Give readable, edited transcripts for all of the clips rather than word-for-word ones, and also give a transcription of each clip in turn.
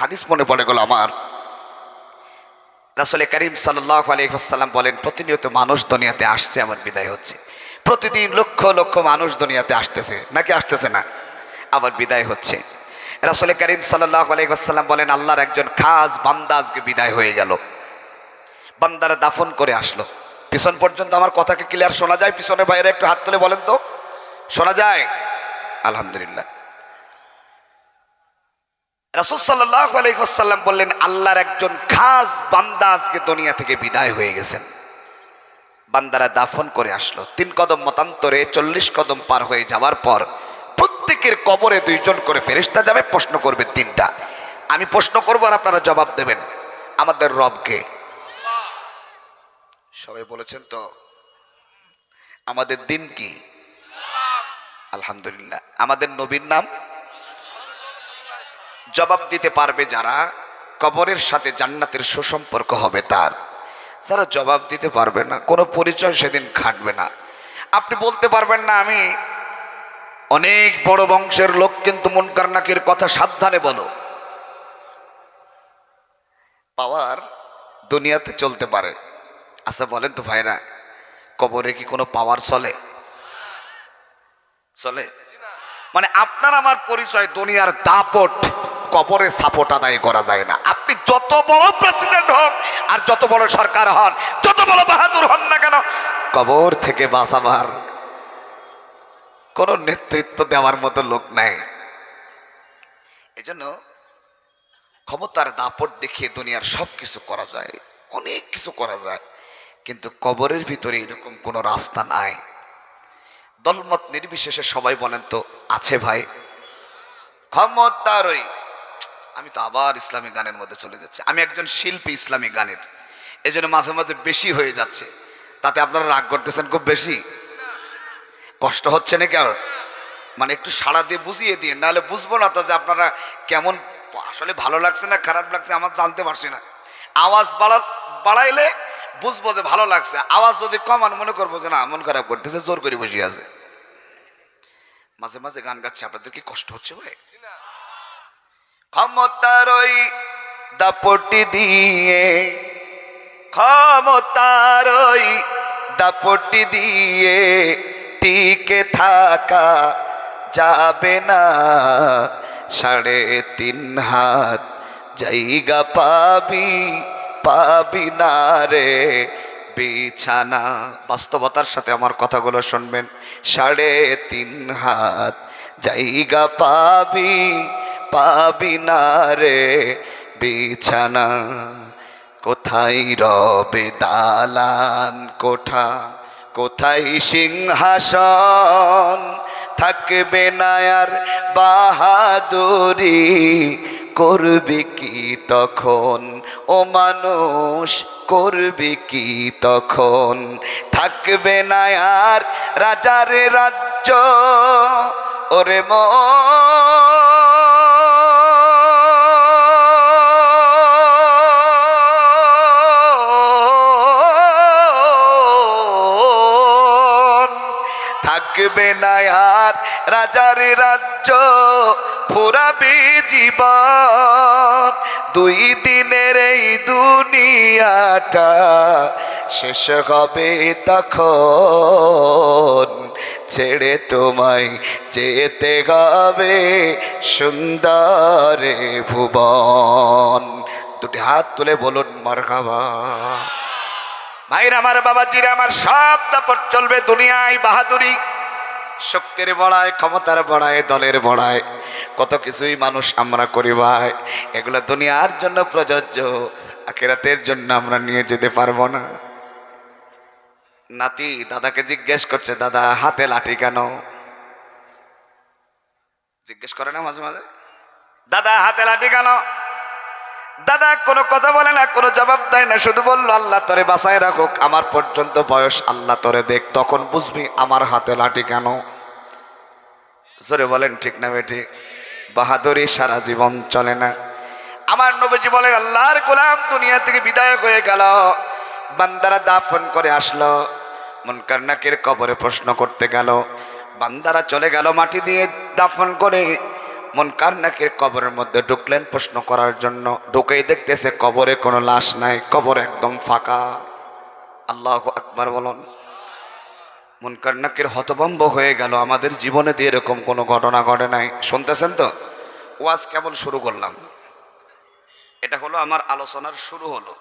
হাদিস মনে পড়ে গেল আমার। রাসূল করিম সাল্লাল্লাহু আলাইহি ওয়াসাল্লাম বলেন, প্রতিনিয়ত মানুষ দুনিয়াতে আসছে, আবার বিদায় হচ্ছে। প্রতিদিন লক্ষ লক্ষ মানুষ দুনিয়াতে আসতেছে, নাকি আসতেছে না, আবার বিদায় হচ্ছে। রাসূল করিম সাল্লাল্লাহু আলাইহি ওয়াসাল্লাম বলেন, আল্লাহর একজন খাস বান্দা আজকে বিদায় হয়ে গেল। বান্দারা দাফন করে আসলো। পিছন পর্যন্ত আমার কথাকে ক্লিয়ার শোনা যায়? পিছনে ভাইয়েরা একটু হাত তুলে বলেন তো, শোনা যায়? আলহামদুলিল্লাহ। রাসূল সাল্লাল্লাহু আলাইহি ওয়াসাল্লাম বললেন, আল্লাহর একজন খাস বান্দা আজকে দুনিয়া থেকে বিদায় হয়ে গেছেন। বান্দারা দাফন করে আসলো। 3 কদম মতান্তরে 40 কদম পার হয়ে যাওয়ার পর প্রত্যেকের কবরে 2 জন করে ফেরেশতা যাবে, প্রশ্ন করবে 3টা। আমি প্রশ্ন করব আর আপনারা জবাব দেবেন। আমাদের রবকে? সবাই বলেছেন তো? আমাদের দিন কি? আলহামদুলিল্লাহ। আমাদের নবীর নাম? জবাব দিতে পারবে যারা, কবরের সাথে জান্নাতের সুসম্পর্ক হবে তার। যারা জবাব দিতে পারবে না, কোনো পরিচয় সেদিন খাটবে না। আপনি বলতে পারবেন না আমি অনেক বড় বংশের লোক, কিন্তু মুনকার নাকির কথা সাবধানে বলো। পাওয়ার দুনিয়াতে চলতে পারে। আচ্ছা বলেন তো ভাইরা, কবরে কি কোনো পাওয়ার চলে? চলে? মানে আপনার আমার পরিচয় দুনিয়ার দাপট, কবরে সাপোর্ট আদায় করা যায় না। আপনি যত বড় প্রেসিডেন্ট হন আর যত বড় সরকার হন, যত বড় বাহাদুর হন না কেন, কবর থেকে বাঁচাবার কোন নেতৃত্ব দেওয়ার মতো লোক নাই। এজন্য ক্ষমতার দাপট দেখিয়ে দুনিয়ার সব কিছু করা যায়, অনেক কিছু করা যায়, কিন্তু কবরের ভিতরে এরকম কোনো রাস্তা নাই। দলমত নির্বিশেষে সবাই বলেন তো, আছে ভাই? ক্ষমতারই। আমি তো আবার ইসলামিক গানের মধ্যে চলে যাচ্ছি। আমি একজন শিল্পী ইসলামিক গানের, এই জন্য মাঝে মাঝে বেশি হয়ে যাচ্ছে। তাতে আপনারা রাগ করতেছেন খুব বেশি? কষ্ট হচ্ছে নাকি? আর মানে একটু সাড়া দিয়ে বুঝিয়ে দিয়ে, নাহলে বুঝবো না তো যে আপনারা কেমন আসলে ভালো লাগছে না খারাপ লাগছে, আমার জানতে পারছি না। আওয়াজ বাড়াইলে বুঝবো যে ভালো লাগছে, আওয়াজ যদি কমান মনে করবো যে না মন খারাপ করতেছে, জোর করে বসে আছে। মাঝে মাঝে গান গাচ্ছে, আপনাদের কি কষ্ট হচ্ছে ভাই? ক্ষমতার ওই দাপটি দিয়ে, ক্ষমতার ওই দাপটি দিয়ে টিকে থাকা যাবে না। 3.5 হাত জায়গা পাবি না রে বিছানা। বাস্তবতার সাথে আমার কথাগুলো শুনবেন। 3.5 হাত জায়গা পাবি না রে বিছানা। কোথায় রবে দালান কোঠা, কোথায় সিংহাসন, থাকবে না আর বাহাদুরি, করবি কি তখন ও মানুষ, করবি কি তখন? থাকবে না আর রাজার রাজ্য, ওরে থাকবে না আর রাজার রাজ্য, ফুরাবে জীবন। 2 দিনের এই দুনিয়াটা শেষ হবে তখন, ছেড়ে তোমায় যেতে হবে সুন্দর ভুবন। 2টি হাত তুলে বলুন মারহাবা। ভাইরা আমার, বাবাজিরা আমার, সব দাপট চলবে দুনিয়ায়। বাহাদুরি, শক্তির বড়ায়, ক্ষমতার বড়ায়, দলের বড়ায়, কত কিছুই মানুষ আমরা করি ভাই। এগুলো দুনিয়ার জন্য প্রযোজ্য, আখিরাতের জন্য আমরা নিয়ে যেতে পারবো না। নাতি দাদাকে জিজ্ঞেস করছে, দাদা হাতে লাঠি কেন? জিজ্ঞেস করে না মাঝে মাঝে, দাদা হাতে লাঠি কেন? দাদা কোনো কথা বলে না, কোনো জবাব দেয় না, শুধু বললো আল্লাহ তোরে বাঁচায় রাখুক, আমার পর্যন্ত বয়স, আল্লাহ তোরে দেখ, তখন বুঝবি আমার হাতে লাঠি কেন। জোরে বলেন ঠিক না বেটি? বাহাদুরি সারা জীবন চলে না। আমার নবীজি বলেন, আল্লাহর গোলাম দুনিয়া থেকে বিদায় হয়ে গেল, বান্দারা দাফন করে আসলো, মুনকার নাকির কবরে প্রশ্ন করতে গেল, বান্দারা চলে গেল মাটি দিয়ে দাফন করে, মুনকার নাকির কবরের মধ্যে ঢুকলেন প্রশ্ন করার জন্য। ঢুকেই দেখতেছে কবরে কোনো লাশ নাই, কবর একদম ফাঁকা। আল্লাহু আকবার বলুন। মুনকার নাকির হতভম্ব হয়ে গেল, আমাদের জীবনে তো এরকম কোনো ঘটনা ঘটে নাই। শুনতেছেন তো? ওয়াজ কেবল শুরু করলাম, এটা হলো আমার আলোচনার শুরু হলো।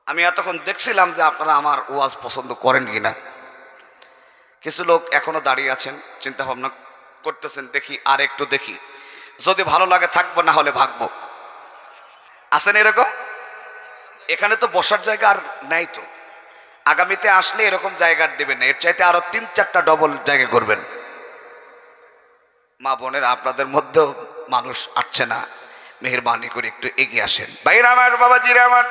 আমি এতক্ষণ দেখছিলাম যে আপনারা আমার ওয়াজ পছন্দ করেন কিনা। কিছু লোক এখনো দাঁড়িয়ে আছেন, চিন্তা ভাবনা করতেছেন, দেখি আর একটু দেখি, যদি ভালো লাগে থাকবো, না হলে ভাগবো। আছেন এরকম? এখানে তো বসার জায়গা আর নাই, তো আগামীতে আসলে এরকম জায়গা দেবেন না, এর চাইতে আরো 3-4টা ডবল জায়গা করবেন। মা বোনের আপনাদের মধ্যেও মানুষ আসছে না, মেহেরবানি করে একটু এগিয়ে আসেন। ভাইরা আমার, বাবাজিরা আমার,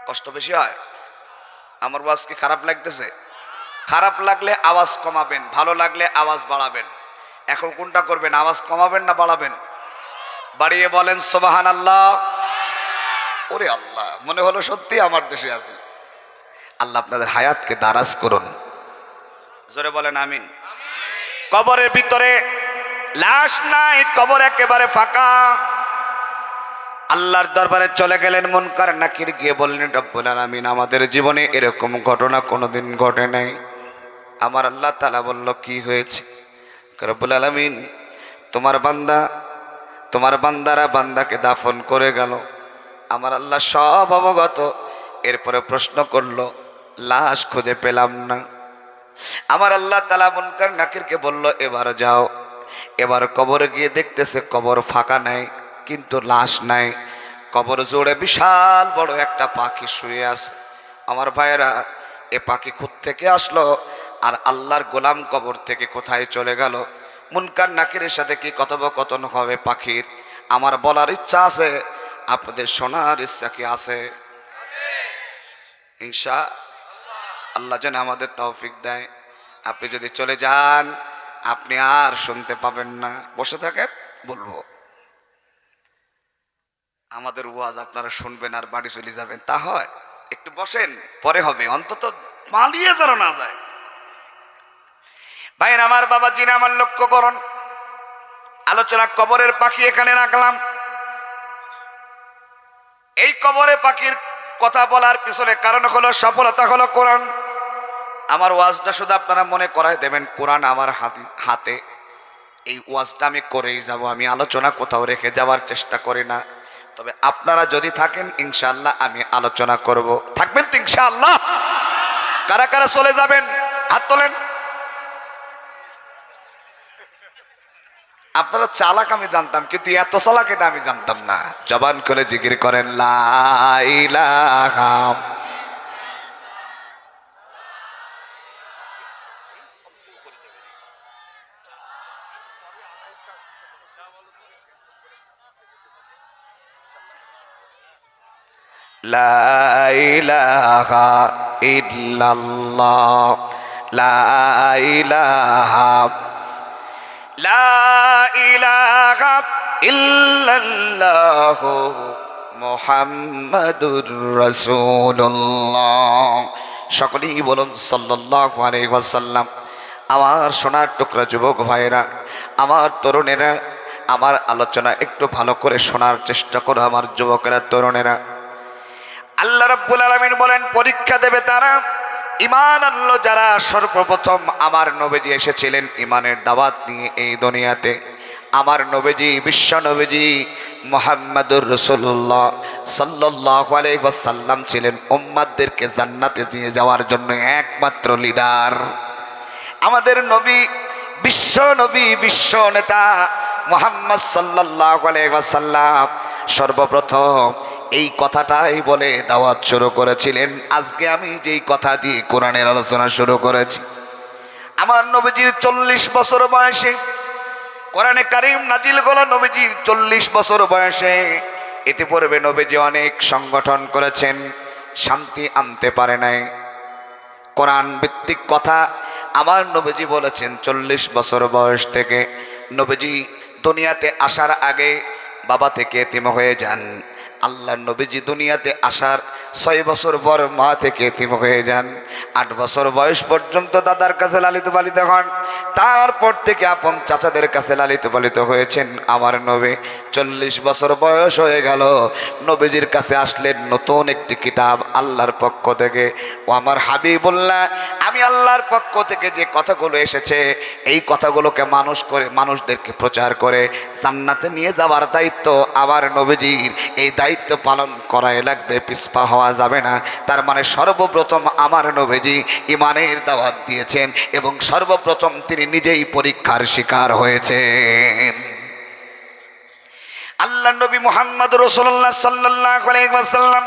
কষ্ট বেশি হয়? আমার ওয়াজ কি খারাপ লাগতেছে? খারাপ লাগলে আওয়াজ কমাবেন, ভালো লাগলে আওয়াজ বাড়াবেন। এখন কোনটা করবেন? আওয়াজ কমাবেন না বাড়াবেন? বাড়িয়ে বলেন সুবহানাল্লাহ। ওরে আল্লাহ, মনে হলো সত্যি আমার দেশে আছে। আল্লাহ আপনাদের হায়াতকে দারাজ করুন, জোরে বলেন আমিন। কবরের ভিতরে লাশ নাই, কবর একেবারে ফাঁকা। আল্লাহর দরবারে চলে গেলেন মুনকার নাকির, গিয়ে বললেন রব্বুল আলামিন, আমাদের জীবনে এরকম ঘটনা কোনোদিন ঘটে নাই। আমার আল্লাহ তাআলা বলল, কি হয়েছে? রব্বুল আলামিন, তোমার বান্দারা বান্দাকে দাফন করে গেল। আমার আল্লাহ সব অবগত। এরপরে প্রশ্ন করলো, লাশ খুঁজে পেলাম না। আমার আল্লাহ তাআলা মুনকার নাকিরকে বলল, এবার যাও। এবার কবরে গিয়ে দেখতেছে কবর ফাঁকা নাই, কিন্তু লাশ নাই। কবর জোড়ে বিশাল বড় একটা পাখি শুয়ে আছে। আমার ভাইয়েরা, এ পাখি থেকে আসলো, আর আল্লাহর গোলাম কবর থেকে কোথায় চলে গেল? মুনকার নাকিরের সাথে কি কথোপকথন হবে পাখির? আমার বলার ইচ্ছা আছে, আপনাদের শোনার ইচ্ছা কি আছে? ইনশা আল্লাহ যেন আমাদের তৌফিক দেয়। আপনি যদি চলে যান, আপনি আর শুনতে পাবেন না। বসে থাকেন, বলবো। আমাদের ওয়াজ আপনারা শুনবেন আর বাড়ি চলে যাবেন, তা হয়? একটু বসেন, পরে হবে, অন্তত পালিয়ে যেন না যায়। ভাই আমার, বাবাজিরা আমার, লক্ষ্য করুন। আলোচনা কবরের পাখি এখানে রাখলাম। এই কবরে পাখির কথা বলার পিছনে কারণ হলো, সফলতা হলো কোরআন। আমার ওয়াজটা শুধু আপনারা মনে করায় দেবেন, কোরআন আমার হাতে। এই ওয়াজটা আমি করেই যাব, আমি আলোচনা কোথাও রেখে যাওয়ার চেষ্টা করি না। তবে আপনারা যদি থাকেন, ইনশাআল্লাহ আমি আলোচনা করব। থাকবেন তো ইনশাআল্লাহ? কারা কারা চলে যাবেন হাত তোলেন। আপনারা চালাক আমি জানতাম, কিন্তু এত চালাক এটা আমি জানতাম না। জবান খুলে জিকির করেন, লা ইলাহা। লা ইলাহা ইল্লাল্লাহ, লা ইলাহা, লা ইলাহা ইল্লাল্লাহু মুহাম্মাদুর রাসূলুল্লাহ। সকলেই বলুন সাল্লাল্লাহু আলাইহি ওয়াসাল্লাম। আমার সোনার টুকরা যুবক ভাইরা, আমার তরুণেরা, আমার আলোচনা একটু ভালো করে শোনার চেষ্টা করো। আমার যুবকেরা, তরুণেরা, আল্লাহ রাব্বুল আলামিন বলেন, পরীক্ষা দেবে তারা ঈমান আনলো যারা। সর্বপ্রথম আমার নবীজি এসেছিলেন ঈমানের দাওয়াত নিয়ে এই দুনিয়াতে। আমার নবীজি, বিশ্ব নবীজি মুহাম্মাদুর রাসূলুল্লাহ সাল্লাল্লাহু আলাইহি ওয়াসাল্লাম ছিলেন উম্মতদেরকে জান্নাতে নিয়ে যাওয়ার জন্য একমাত্র লিডার। আমাদের নবী, বিশ্ব নেতা মুহাম্মদ সাল্লাল্লাহু আলাইহি ওয়াসাল্লাম সর্বপ্রথম এই কথাটাই বলে দাওয়াত শুরু করেছিলেন। আজকে আমি যেই কথা দিয়ে কোরআনের আলোচনা শুরু করেছি, আমার নবীজির 40 বছর বয়সে কোরআনে কারীম নাজিল হলো। নবীজির 40 বছর বয়সে ইতিপূর্বে নবীজি অনেক সংগঠন করেছেন, শান্তি আনতে পারে নাই। কোরআন ভিত্তিক কথা আমার নবীজি বলেছেন। 40 বছর বয়স থেকে নবীজি দুনিয়াতে আসার আগে বাবা থেকে এতিম হয়ে যান। আল্লাহর নবীজি দুনিয়াতে আসার 6 বছর পর মা থেকে এতিম হয়ে যান। 8 বছর বয়স পর্যন্ত দাদার কাছে লালিত পালিত হন। তারপর থেকে আপন চাচাদের কাছে লালিত পালিত হয়েছেন আমার নবী। 40 বছর বয়স হয়ে গেল, নবীজির কাছে আসলেন নতুন একটি কিতাব আল্লাহর পক্ষ থেকে। ও আমার হাবিবুল্লাহ, আমি আল্লাহর পক্ষ থেকে যে কথাগুলো এসেছে এই কথাগুলোকে মানুষদেরকে প্রচার করে জান্নাতে নিয়ে যাওয়ার দায়িত্ব আমার নবীজির। এই দায়িত্ব পালন করাই লাগবে, পিছপা হওয়া যাবে না। তার মানে সর্বপ্রথম আমার নবীজি ইমানের দাওয়াত দিয়েছেন এবং সর্বপ্রথম তিনি নিজেই পরীক্ষার শিকার হয়েছেন। আল্লাহ নবী মুহাম্মদ রাসূলুল্লাহ সাল্লাল্লাহু আলাইহি ওয়াসাল্লাম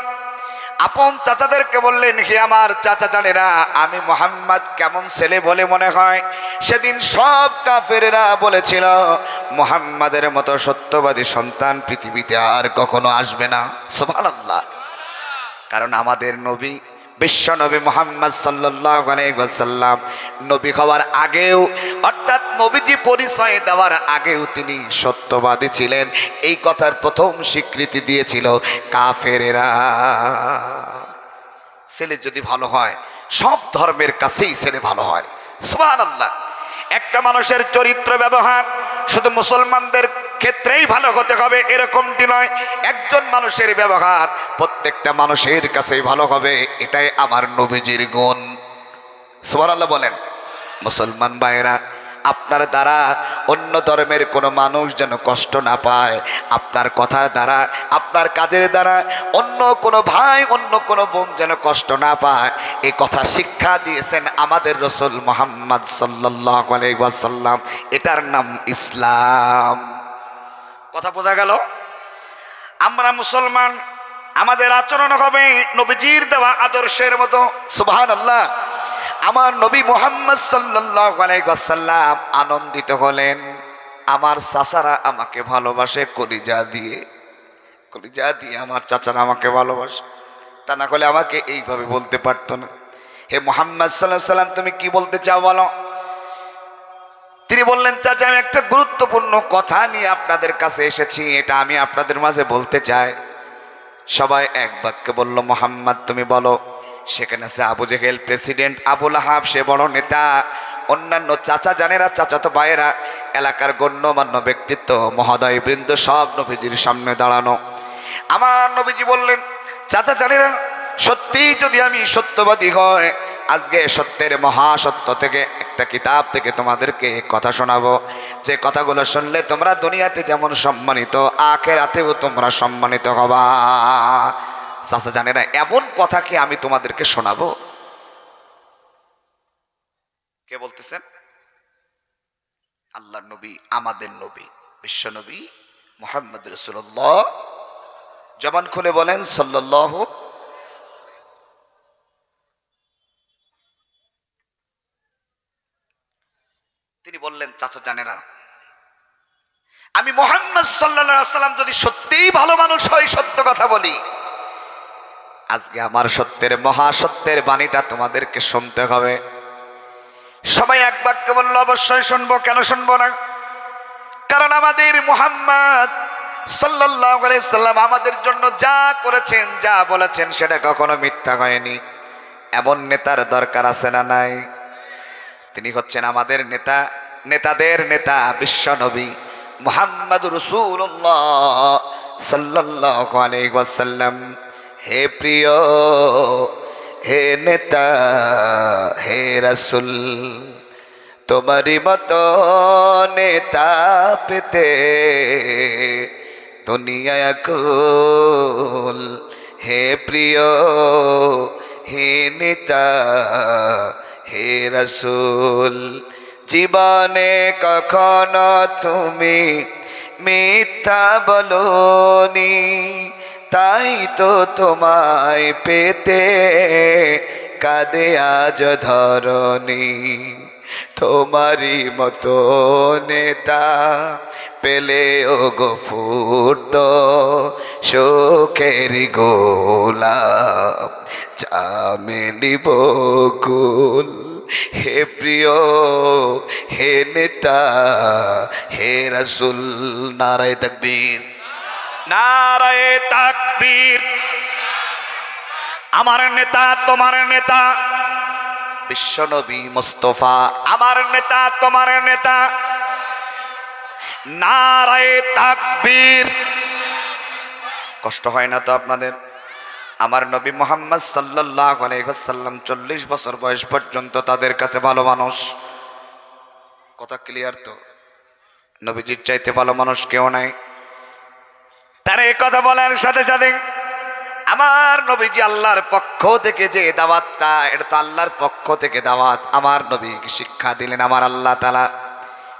আপন চাচাদেরকে বললেন, হে আমার চাচা জানেরা, আমি মুহাম্মদ কেমন ছেলে বলে মনে হয়? সেদিন সব কাফেরেরা বলেছিল মুহাম্মাদের মতো সত্যবাদী সন্তান পৃথিবীতে আর কখনো আসবে না। সুবহানাল্লাহ। কারণ আমাদের নবী বিশ্ব নবী মুহাম্মদ সাল্লাল্লাহু আলাইহি ওয়াসাল্লাম নবী হওয়ার আগেও, অর্থাৎ নবীজি পরিচয় দেওয়ার আগেও তিনি সত্যবাদী ছিলেন। এই কথার প্রথম স্বীকৃতি দিয়েছিল কাফেরেরা। ছেলে যদি ভালো হয়, সব ধর্মের কাছেই ছেলে ভালো হয়। সুবহানাল্লাহ। একটা মানুষের চরিত্র ব্যবহার শুধু মুসলমানদের ক্ষেত্রেই ভালো হতে হবে এরকমটি নয়। একজন মানুষের ব্যবহার প্রত্যেকটা মানুষের কাছেই ভালো হবে, এটাই আমার নবীজির গুণ। সুবহানাল্লাহ বলেন। মুসলমান ভাইরা, আপনার দ্বারা অন্য ধর্মের কোনো মানুষ যেন কষ্ট না পায়, আপনার কথার দ্বারা, আপনার কাজের দ্বারা অন্য কোনো ভাই, অন্য কোনো বোন যেন কষ্ট না পায়, এই কথা শিক্ষা দিয়েছেন আমাদের রাসূল মুহাম্মদ সাল্লাল্লাহু আলাইহি ওয়াসাল্লাম। এটার নাম ইসলাম। কথা বোঝা গেল? আমরা মুসলমান, আমাদের আচরণ হবে নবীজির দেওয়া আদর্শের মতো। সুবহানাল্লাহ। আমার নবী মুহাম্মদ সাল্লাল্লাহু আলাইহি ওয়াসাল্লাম আনন্দিত হলেন, আমার চাচারা আমাকে ভালোবাসে কলিজা দিয়ে, কলিজা দিয়ে আমার চাচারা আমাকে ভালোবাসে। তা না হলে আমাকে এইভাবে বলতে পারতো না, হে মুহাম্মদ সাল্লাল্লাহু আলাইহি ওয়াসাল্লাম তুমি কি বলতে চাও বলো। তিনি বললেন, চাচা আমি একটা গুরুত্বপূর্ণ কথা নিয়ে আপনাদের কাছে এসেছি, এটা আমি আপনাদের মাঝে বলতে চাই। সবাই এক বাক্যে বলল, মুহাম্মদ তুমি বলো। সেখানে আছে আবু জেহেল প্রেসিডেন্ট, আবু লাহাব সে বড় নেতা, অন্যান্য চাচা জানেরা, চাচাতো ভাইয়েরা, এলাকার গণ্যমান্য ব্যক্তিত্ব মহোদয় বৃন্দ সব নবীজির সামনে দাঁড়ানো। আমার নবীজি বললেন, চাচা জানেরা, সত্যি যদি আমি সত্যবাদী হয়, আজকে সত্যের মহাসত্য থেকে একটা কিতাব থেকে তোমাদেরকে কথা শোনাবো, যে কথাগুলো শুনলে তোমরা দুনিয়াতে যেমন সম্মানিত, আখিরাতেও তোমরা সম্মানিত হবা। চাচা জানে না, এমন কথা কি আমি তোমাদেরকে শোনাবো? কে বলতেছেন? আল্লাহর নবী, আমাদের নবী, বিশ্ব নবী মুহাম্মদ রাসূলুল্লাহ। জবান খুলে বলেন সাল্লাল্লাহু। তিনি বললেন, চাচা জানে না, আমি মুহাম্মদ সাল্লাল্লাহু আলাইহি ওয়াসাল্লাম যদি সত্যিই ভালো মানুষ হই, সত্য কথা বলি, আজকে আমার সত্যের মহাসত্যের বাণীটা তোমাদেরকে শুনতে হবে। সবাই এক বাক্যে বলল, অবশ্যই শুনবো, কেন শুনবো না? কারণ আমাদের মুহাম্মদ সাল্লাল্লাহু আলাইহি ওয়াসাল্লাম আমাদের জন্য যা করেছেন, যা বলেছেন সেটা কখনো মিথ্যা হয়নি। এমন নেতার দরকার আছে না নাই? তিনি হচ্ছেন আমাদের নেতা, নেতাদের নেতা, বিশ্ব নবী মুহাম্মদ রাসূলুল্লাহ সাল্লাল্লাহু আলাইহি ওয়াসাল্লাম। হে প্রিয়, হে নেতা, হে রাসূল, তোমারই মতো নেতা পেতে দুনিয়া কুল। হে প্রিয়, হে নেতা, হে রাসূল, জীবনে কখনো তুমি মিথ্যা বলোনি, তাই তো তোমায় পেতে কাঁদে আজ ধরণী। তোমারই মতো নেতা পেলে ও গো ফুটতো শোকের গোলাপ চামেলি বকুল। হে প্রিয়, হে নেতা, হে রাসূল। নারায়ে তাকবীর, নারায়ে তাকবীর, আমার নেতা তোমার নেতা বিশ্বনবী মুস্তাফা, আমার নেতা তোমার নেতা। নারায়ে তাকবীর। কষ্ট হয় না তো আপনাদের? আমার নবী মুহাম্মদ সাল্লাল্লাহু আলাইহি ওয়াসাল্লাম 40 বছর বয়স পর্যন্ত তাদের কাছে ভালো মানুষ। কথা ক্লিয়ার তো? নবীজির চাইতে ভালো মানুষ কেউ নাই। তার এই কথা বলার সাথে সাথে আমার নবীজি আল্লাহর পক্ষ থেকে যে দাওয়াতটা, এটা তো আল্লাহর পক্ষ থেকে দাওয়াত। আমার নবীকে শিক্ষা দিলেন আমার আল্লাহ তাআলা,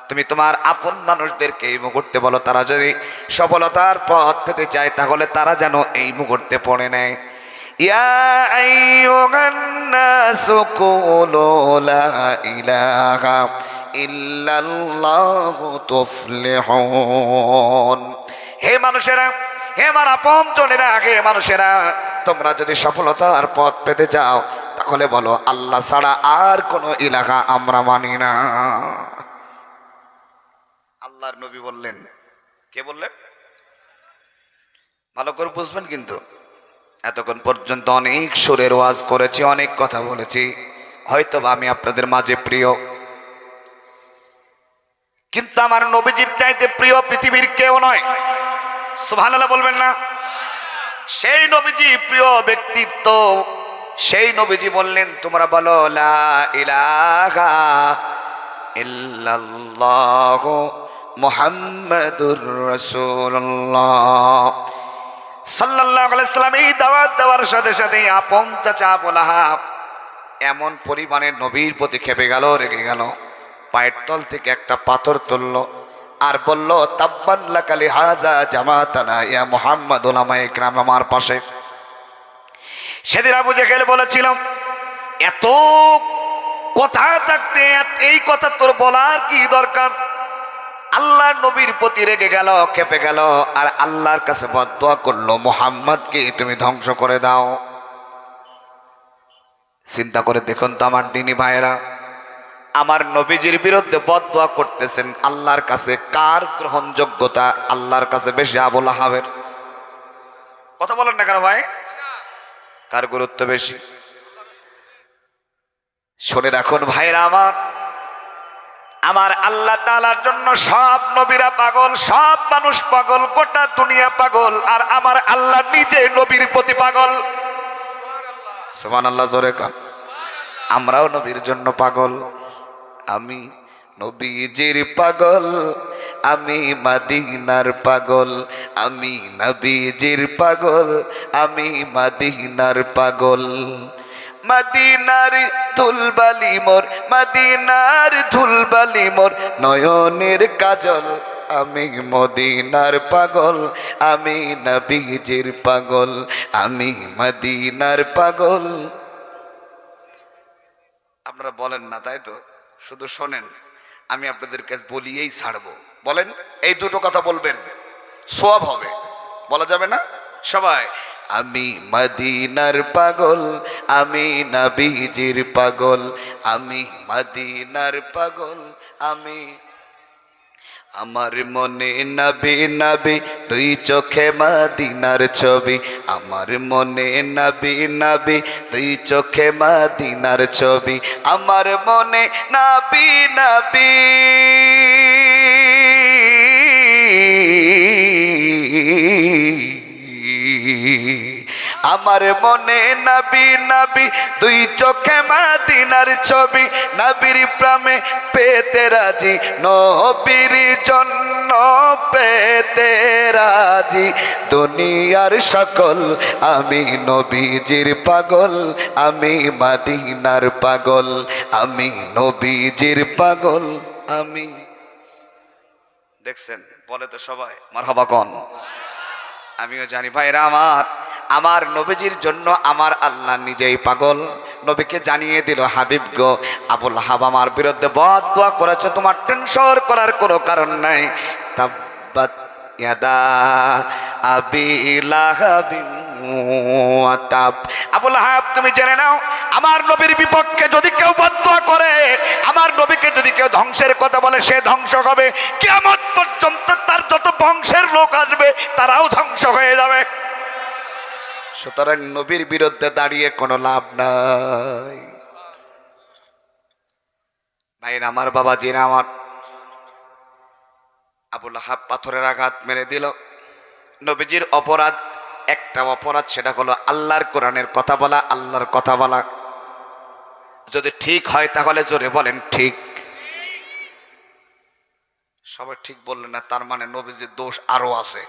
তুমি তোমার আপন মানুষদেরকে এই মুহূর্তে বলো, তারা যদি সফলতার পথ পেতে চায় তাহলে তারা যেন এই মুহূর্তে পড়ে নেয়, ইয়া আইয়ুহান নাসু কুলু লা ইলাহা ইল্লাল্লাহু তুফলিহুন। হে মানুষেরা, হে আমার আপন জনেরা, হে মানুষেরা, তোমরা যদি সফলতার পথ পেতে চাও তাহলে বলো আল্লাহ ছাড়া আর কোনো ইলাহা আমরা মানি না। আল্লাহর নবী বললেন। কে বললেন? ভালো করে বুঝবেন কিন্তু। এতক্ষণ পর্যন্ত অনেক সুরের ওয়াজ করেছি, অনেক কথা বলেছি, হয়তো আমি আপনাদের মাঝে প্রিয়, কিন্তু আমার নবীজির চাইতে প্রিয় পৃথিবীর কেউ নয়। সুবহানাল্লাহ বলবেন না? সেই নবীজি প্রিয় ব্যক্তিত্ব, সেই নবীজি বললেন তোমরা বলো লা ইলাহা ইল্লাল্লাহু মুহাম্মাদুর রাসূলুল্লাহ সাল্লাল্লাহু আলাইহি সাল্লাম। এই দাওয়াত দেওয়ার সাথে সাথে আপন চাচা আবু লাহাব এমন পরিমাণে নবীর প্রতি খেপে গেল, রেগে গেল, পায়ের তল থেকে একটা পাথর তুলল আর বলল তাব্বান লাকা লিহাযা জামাতানা ইয়া মুহাম্মদ। উলামায়ে কিরাম আমার পাশে। সেদিন আবু জেহেল বলেছিল এত কথা থাকতে এই কথা তোর বলার কি দরকার? আল্লাহ নবীর প্রতি রেগে গেল, খেপে গেল আর আল্লাহর কাছে বদদোয়া করলো মুহাম্মদকে তুমি ধ্বংস করে দাও। চিন্তা করে দেখুন তো আমার দিনী ভাইয়েরা, আমার নবীজির বিরুদ্ধে বদদোয়া করতেছেন, আল্লাহর কাছে কার গ্রহণযোগ্যতা আল্লাহর কাছে বেশি? আবু লাহাবের। কথা বলেন না কেন ভাই? কার গুরুত্ব বেশি? শুনে রাখুন ভাইরা আমার, আমার আল্লাহ তাআলার জন্য সব নবীরা পাগল, সব মানুষ পাগল, গোটা দুনিয়া পাগল, আর আমার আল্লাহ নিজে নবীর প্রতি পাগল। সুবহানাল্লাহ জোরে কান। আমরাও নবীর জন্য পাগল। আমি নবীজির পাগল, আমি মদিনার পাগল, আমি নবীজির পাগল, আমি মদিনার পাগল। মদিনার ধুলবালি মোর, মদিনার ধুলবালি মোর নয়নের কাজল, আমি মদিনার পাগল, আমি নবীজির পাগল, আমি মদিনার পাগল। আপনারা বলেন না তাই তো? শুধু শোনেন, আমি আপনাদের কাছে বলিয়েই ছাড়বো। বলেন, এই দুটো কথা বলবেন, সওয়াব হবে। বলা যাবে না? সবাই আমি মদিনার পাগল, আমি নবীজির পাগল, আমি মদিনার পাগল, আমি। আমার মনে নবী নবী, দুই চোখে মদিনার ছবি, আমার মনে নবী নবী, দুই চোখে মদিনার ছবি, আমার মনে নবী নবী, আমার মনে নবী নবী, দুই চোখে মদিনার ছবি, নবীর প্রেমে পেতে রাজি, নবীর জন্য পেতে রাজি দুনিয়ার সকল, আমি নবীজির পাগল, আমি মদিনার পাগল, আমি নবীজির পাগল, আমি। দেখছেন? বলে তো সবাই মারহাবা কোন। আমিও জানি ভাইরা আমার, আমার নবীজির জন্য আমার আল্লাহ নিজেই পাগল। নবীকে জানিয়ে দিল হাবিব গো, আবু লাহাব আমার বিরুদ্ধে বদদোয়া করেছে, তোমার টেনশন করার কোনো কারণ নাই। তাব্বাত ইয়াদা আবি লাহাবিন ওয়া তাব। আবু লাহাব তুমি জেনে নাও, আমার নবীর বিপক্ষে যদি কেউ বদদোয়া করে, আমার নবীকে যদি কেউ ধ্বংসের কথা বলে, সে ধ্বংস হবে। কিয়ামত পর্যন্ত তার যত বংশের লোক আসবে তারাও ধ্বংস হয়ে যাবে। সুতরাং নবীর বিরুদ্ধে দাঁড়িয়ে কোনো লাভ নাই। ভাইরা আমার, বাবাজিরা আমার, আবু লাহাব পাথরের আঘাত মেরে দিল। নবীজির অপরাধ, একটা অপরাধ, সেটা হলো আল্লাহর কোরআনের কথা বলা, আল্লাহর কথা বলা। যদি ঠিক হয় তাহলে জোরে বলেন ঠিক। সবাই ঠিক বললেন না, তার মানে নবীজির দোষ আরো আছে।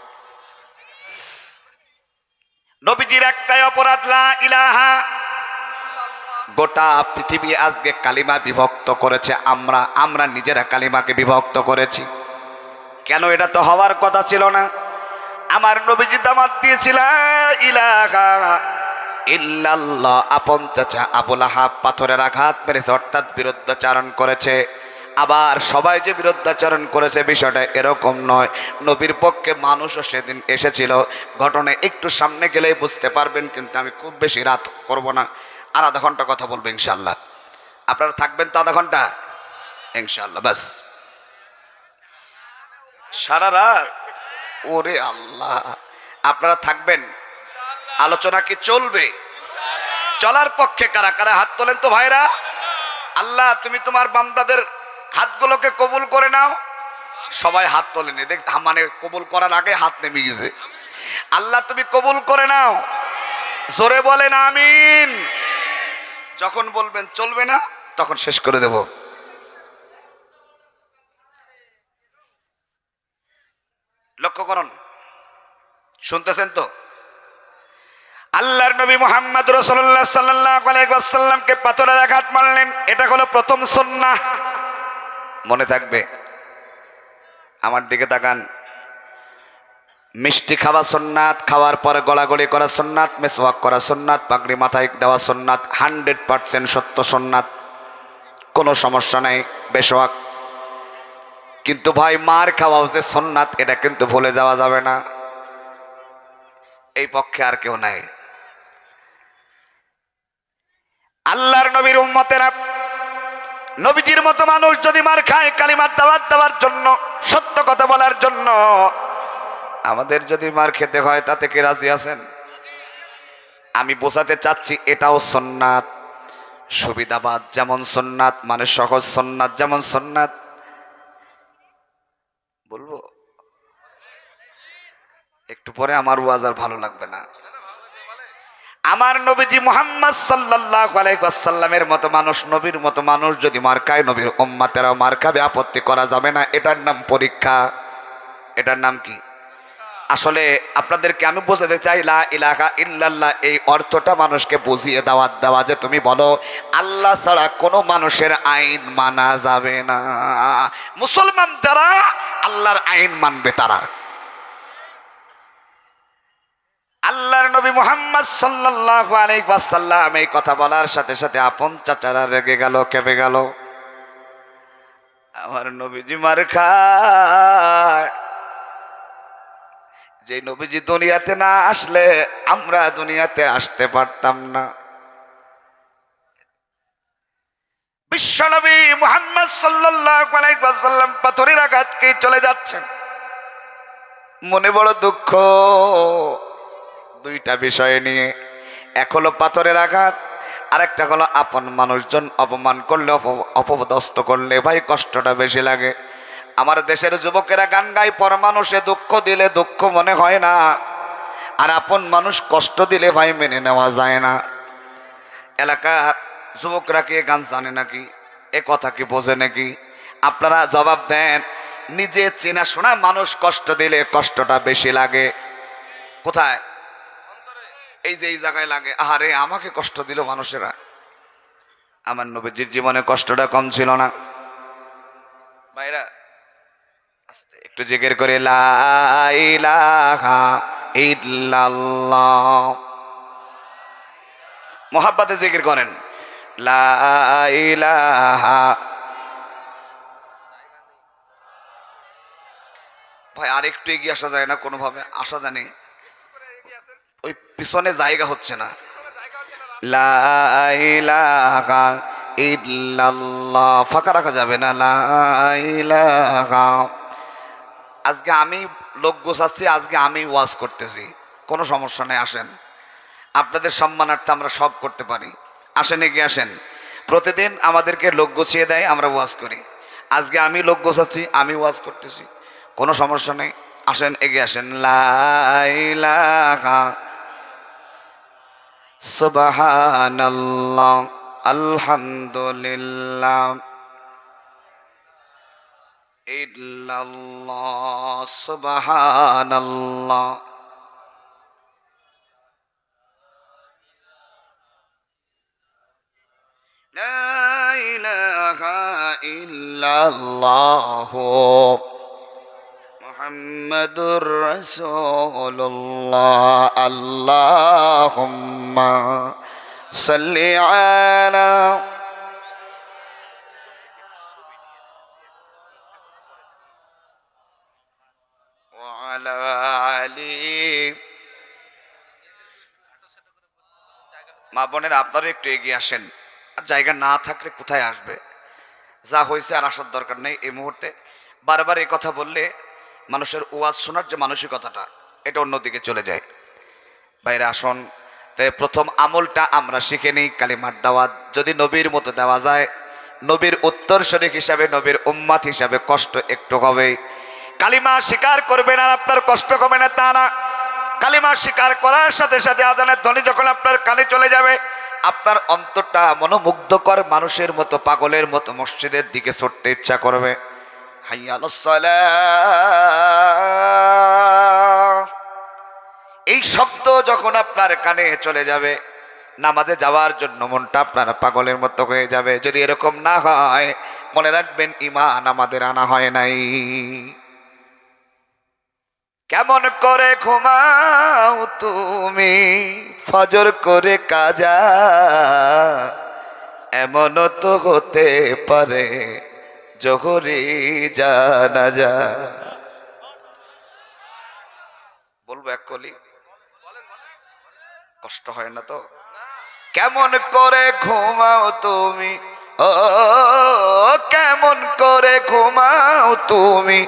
নবীজির একটাই অপরাধ, লা ইলাহা। গোটা পৃথিবী আজকে কালিমা বিভক্ত করেছে, আমরা নিজেরা কালিমাকে বিভক্ত করেছি। কেন? এটা তো হওয়ার কথা ছিল না। আমার নবীজি দামাত দিয়েছিল ইলাহা ইল্লাল্লাহ। আপন চাচা আবু লাহাব পাথরের আঘাত মেরেছে, অর্থাৎ বিরুদ্ধাচরণ করেছে। আবার সবাই যে বিরুদ্ধাচরণ করেছে বিষয়টা এরকম নয়। নবীর পক্ষে মানুষও সেদিন এসেছিল। ঘটনা একটু সামনে গেলেই বুঝতে পারবেন, কিন্তু আমি খুব বেশি রাত করব না, আর আধা ঘন্টা কথা বলবো ইনশাল্লাহ। আপনারা থাকবেন তো আধা ঘন্টা ইনশাল্লাহ? বাস সারা রাত? ওরে আল্লাহ, আপনারা থাকবেন? আলোচনা কি চলবে? চলার পক্ষে কারা কারা হাত তোলেন তো ভাইরা? আল্লাহ তুমি তোমার বান্দাদের হাতগুলোকে কবুল করে নাও। সবাই হাত তোলেনি, দেখ মানে কবুল করার আগে হাত নেমে গেছে। আল্লাহ তুমি কবুল করে নাও, জোরে বলেন আমিন। যখন বলবেন চলবে না তখন শেষ করে দেব। লক্ষ্য করুন, শুনতেছেন তো? আল্লাহর নবী মুহাম্মদ রাসূলুল্লাহ সাল্লাল্লাহু আলাইহি ওয়াসাল্লামকে পাথরের আঘাত মারলেন, এটা হলো প্রথম সুন্নাহ। মনে থাকবে। আমার দিকে তাকান। মিষ্টি খাওয়া সুন্নাত, খাওয়ার পরে গলাগলি করা সুন্নাত, মিসওয়াক করা সুন্নাত, পাগড়ি মাথায় দেওয়া সুন্নাত, 100% সত্য সুন্নাত, কোনো সমস্যা নাই, বেশওয়াক। কিন্তু ভাই মার খাওয়াও যে সুন্নাত, এটা কিন্তু ভুলে যাওয়া যাবে না। এই পক্ষে আর কেউ নাই। আল্লাহর নবীর উম্মতেরা, নবীজির মতো মানুষ যদি মার খায় কালিমার দাওয়াত দেওয়ার জন্য, সত্য কথা বলার জন্য, আমাদের যদি মার খেতে হয় তাতে কি রাজি আছেন? আমি বোঝাতে চাচ্ছি এটাও সুন্নাত। সুবিধাবাদ যেমন সুন্নাত, মানে সহজ সুন্নাত যেমন সুন্নাত। বলবো একটু পরে, আমার ওয়াজ আর ভালো লাগবে না। আমার নবীজি মুহাম্মদ সাল্লাল্লাহু আলাইহি ওয়াসাল্লামের মতো মানুষ, নবীর মতো মানুষ যদি মার খায়, নবীর উম্মতেরাও মার খাবে, আপত্তি করা যাবে না। এটার নাম পরীক্ষা। এটার নাম কি? আসলে আপনাদেরকে আমি বোঝাতে চাই, লা ইলাহা ইল্লাল্লাহ এই অর্থটা মানুষকে বুঝিয়ে দেওয়া যে তুমি বলো আল্লাহ ছাড়া কোনো মানুষের আইন মানা যাবে না। মুসলমান যারা আল্লাহর আইন মানবে তারা। আল্লাহর নবী মুহাম্মদ সাল্লাল্লাহু আলাইহি ওয়াসাল্লাম এই কথা বলার সাথে সাথে আপন চাচারা রেগে গেল, কেঁপে গেল। আমার নবীজি মার খায়। যে নবীজি দুনিয়াতে না আসলে আমরা দুনিয়াতে আসতে পারতাম না। বিশ্বনবী মুহাম্মদ সাল্লাল্লাহু আলাইহি ওয়াসাল্লাম পাথরের আঘাত খেয়ে চলে যাচ্ছেন। মনে বড় দুঃখ দুইটা বিষয় নিয়ে। এক হলো পাথরের আঘাত, আরেকটা হলো আপন মানুষজন অপমান করলে, অপদস্থ করলে ভাই কষ্টটা বেশি লাগে। আমার দেশের যুবকেরা গান গায়, পর মানুষে দুঃখ দিলে দুঃখ মনে হয় না, আর আপন মানুষ কষ্ট দিলে ভাই মেনে নেওয়া যায় না। এলাকার যুবকরা কি গান জানে নাকি? এ কথা কি বোঝে নাকি? আপনারা জবাব দেন। নিজে চেনাশোনা মানুষ কষ্ট দিলে কষ্টটা বেশি লাগে। কোথায়? এই যে এই জায়গায় লাগে। আহারে আমাকে কষ্ট দিল মানুষেরা। আমার নবীজির জীবনে কষ্টটা কম ছিল না। ভাইরা আস্তে একটু জিকির করে, লা ইলাহা ইল্লাল্লাহ। মোহাব্বতে জিকির করেন, লা ইলাহা। ভাই আর একটু এগিয়ে আসা যায় না? কোনোভাবে আসা জানি, ওই পিছনে জায়গা হচ্ছে না। লা ইলাহা ইল্লাল্লাহ, ফাঁকা রাখা যাবে না। লা ইলাহা। আজকে আমি লোক গোছাচ্ছি, আজকে আমি ওয়াজ করতেছি, কোনো সমস্যা নেই, আসেন। আপনাদের সম্মানার্থে আমরা সব করতে পারি। আসেন, এগিয়ে আসেন। প্রতিদিন আমাদেরকে লোক গুছিয়ে দেয়, আমরা ওয়াজ করি। আজকে আমি লোক গোছাচ্ছি, আমি ওয়াজ করতেছি, কোনো সমস্যা নেই। আসেন, এগিয়ে আসেন। লা ইলাহা সুবহানাল্লাহ আলহামদুলিল্লাহ ইল্লাল্লাহ সুবহানাল্লাহ। লা ইলাহা ইল্লাল্লাহ মুহাম্মাদুর রাসূলুল্লাহ। আল্লাহুম্মা সাল্লি আলা ওয়া আলা আলি। মা বোনের আপনারা একটু এগিয়ে আসেন। আর জায়গা না থাকলে কোথায় আসবে? যা হয়েছে আর আসার দরকার নেই এই মুহূর্তে। বারবার এই কথা বললে মানুষের ওয়াজ শোনার যে মানসিকতাটা, এটা অন্যদিকে চলে যায়। বাইরে আসুন। তাই প্রথম আমলটা আমরা শিখে নিই, কালিমার দাওয়াত। যদি নবীর মতো দেওয়া যায়, নবীর উত্তরসূরি হিসাবে, নবীর উম্মাত হিসাবে কষ্ট একটু হবে। কালিমা স্বীকার করবেন আর আপনার কষ্ট কমে না, তা না। কালিমা স্বীকার করার সাথে সাথে আযানের ধ্বনি যখন আপনার কানে চলে যাবে, আপনার অন্তরটা মনোমুগ্ধকর মানুষের মতো, পাগলের মতো মসজিদের দিকে ছুটতে ইচ্ছা করবে। হাইয়া আলাস সালাহ, এই শব্দ যখন আপনার কানে চলে যাবে, নামাজে যাওয়ার জন্য মনটা আপনার পাগলের মতো হয়ে যাবে। যদি এরকম না হয়, মনে রাখবেন ঈমান আমাদের আনা হয় নাই। কেমন করে ঘুমাও তুমি ফজর করে কাজা, এমনও তো হতে পারে জোহরি জানাজা। বলবো এক কলি, কষ্ট হয় না তো? কেমন করে ঘুমাও তুমি, ও কেমন করে ঘুমাও তুমি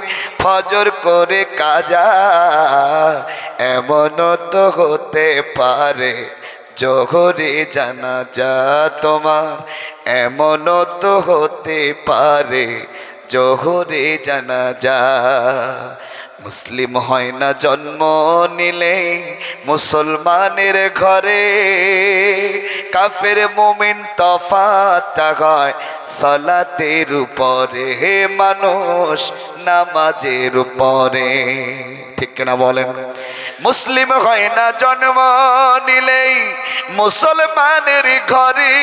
ফজর করে কাজা, এমনও তো হতে পারে জোহরি জানাজা তোমার, এমনও তো হতে পারে জোহরি জানাজা। মুসলিম হয় না জন্ম নিলে মুসলমানের ঘরে, কাফের মুমিন তফাৎ হয় সালাতের উপরে, হে মানুষ নামাজের উপরে। ঠিক কিনা বলেন? মুসলিম হয় না জন্ম নিলেই মুসলমানের ঘরে,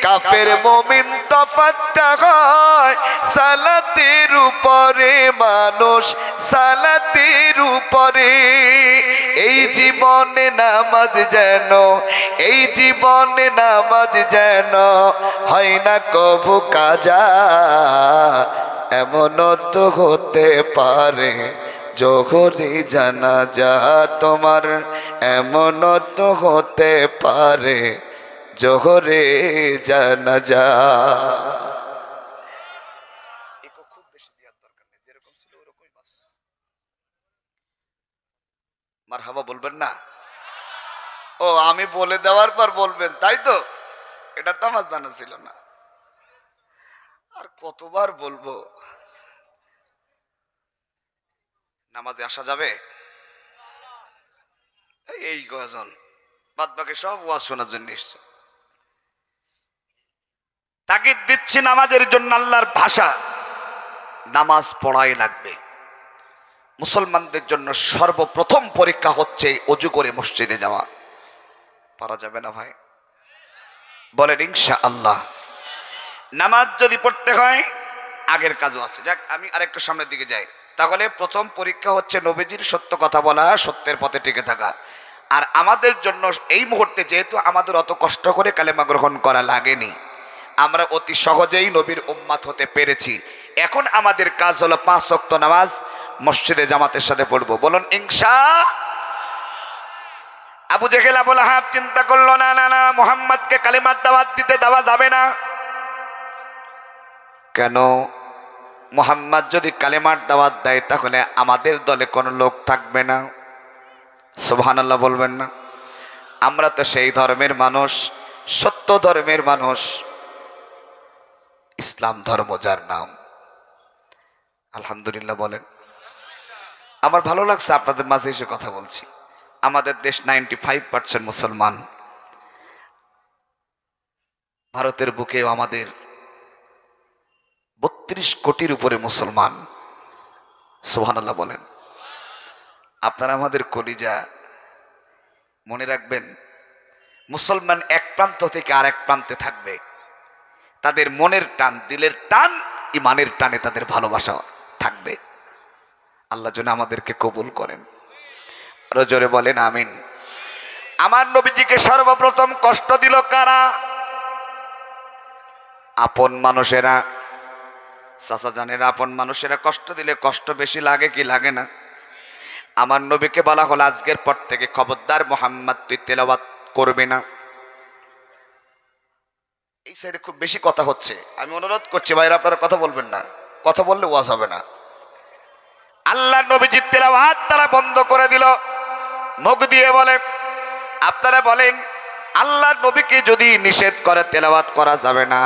কাফের মুমিন তফাৎ হয় সালাতের উপরে, মানুষ সালাতের উপরে। এই জীবনে নামাজ যেন, এই জীবনে নামাজ যেন হয় না কবু কাজা, এমনও তো হতে পারে জোহরি জানাজা তোমার, এমনও তো হতে পারে জোহরে জানাজা। খুব বেশি দেওয়ার দরকার নেই, যেরকম ছিল ওরকমই বাস। মারহাবা বলবেন না? ও, আমি বলে দেওয়ার পর বলবেন, তাই তো? এটা তো আমার জানা ছিল না। আর কতবার বলবো? নামাজে আসা যাবে? এই কয়জন, বাদ বাকি সব ওয়াজ শোনার জন্য এসছে। তাগিদ দিচ্ছি নামাজের জন্য, আল্লাহর ভাষা। নামাজ পড়াই লাগবে। মুসলমানদের জন্য সর্বপ্রথম পরীক্ষা হচ্ছে অজু করে মসজিদে যাওয়া। পারা যাবে না ভাই? বলেন ইনশাআল্লাহ। নামাজ যদি পড়তে হয়, আগের কাজও আছে। যাক, আমি আরেকটু সামনের দিকে যাই। তাহলে প্রথম পরীক্ষা হচ্ছে নবীজির সত্য কথা বলা, সত্যের পথে টিকে থাকা। আর আমাদের জন্য এই মুহূর্তে যেহেতু আমাদের অত কষ্ট করে কালেমা গ্রহণ করা লাগেনি, আমরা অতি সহজেই নবীর উম্মাত হতে পেরেছি। এখন আমাদের কাজ হলো 5 ওয়াক্ত নামাজ মসজিদে জামাতের সাথে পড়বো। বলুন ইনশাআল্লাহ। আবু জেহেল আবু লাহাব চিন্তা করলো, না না না, মুহাম্মদকে কালিমার দাওয়াত দিতে দেওয়া যাবে না। কেন? মুহাম্মদ যদি কালিমার দাওয়াত দেয় তাহলে আমাদের দলে কোনো লোক থাকবে না। সুবহানাল্লাহ বলবেন না? আমরা তো সেই ধর্মের মানুষ, সত্য ধর্মের মানুষ, ইসলাম ধর্ম যার নাম। আলহামদুলিল্লাহ বলেন। আমার ভালো লাগছে আপনাদের মাঝে এসে কথা বলছি। আমাদের দেশ 95% মুসলমান। ভারতের বুকেও আমাদের 32 কোটির উপরে মুসলমান। সুবহানাল্লাহ বলেন। আপনারা আমাদের কলিজা। মনে রাখবেন, মুসলমান এক প্রান্ত থেকে আরেক প্রান্তে থাকবে, তাদের মনের টান, দিলের টান, ইমানের টানে তাদের ভালোবাসা থাকবে। আল্লাহ যেন আমাদেরকে কবুল করেন। আরো জোরে বলেন আমিন। আমার নবীজিকে সর্বপ্রথম কষ্ট দিল কারা? আপন মানুষেরা। চাচা জানেন, আপন মানুষেরা কষ্ট দিলে কষ্ট বেশি লাগে কি লাগে না? আমার নবীকে বলা হলো, আজকের পর থেকে খবরদার মুহাম্মদ তুই তেলাওয়াত করবে না। এই সাইডে খুব বেশি কথা হচ্ছে, আমি অনুরোধ করছি ভাইরা আপনারা কথা বলবেন না, কথা বললে ওয়াজ হবে না। আল্লাহ নবীজি তেলাওয়াত তারা বন্ধ করে দিল, মুখ দিয়ে বলে। আপনারা বলেন, আল্লাহ নবীকে যদি নিষেধ করে তেলাওয়াত করা যাবে না,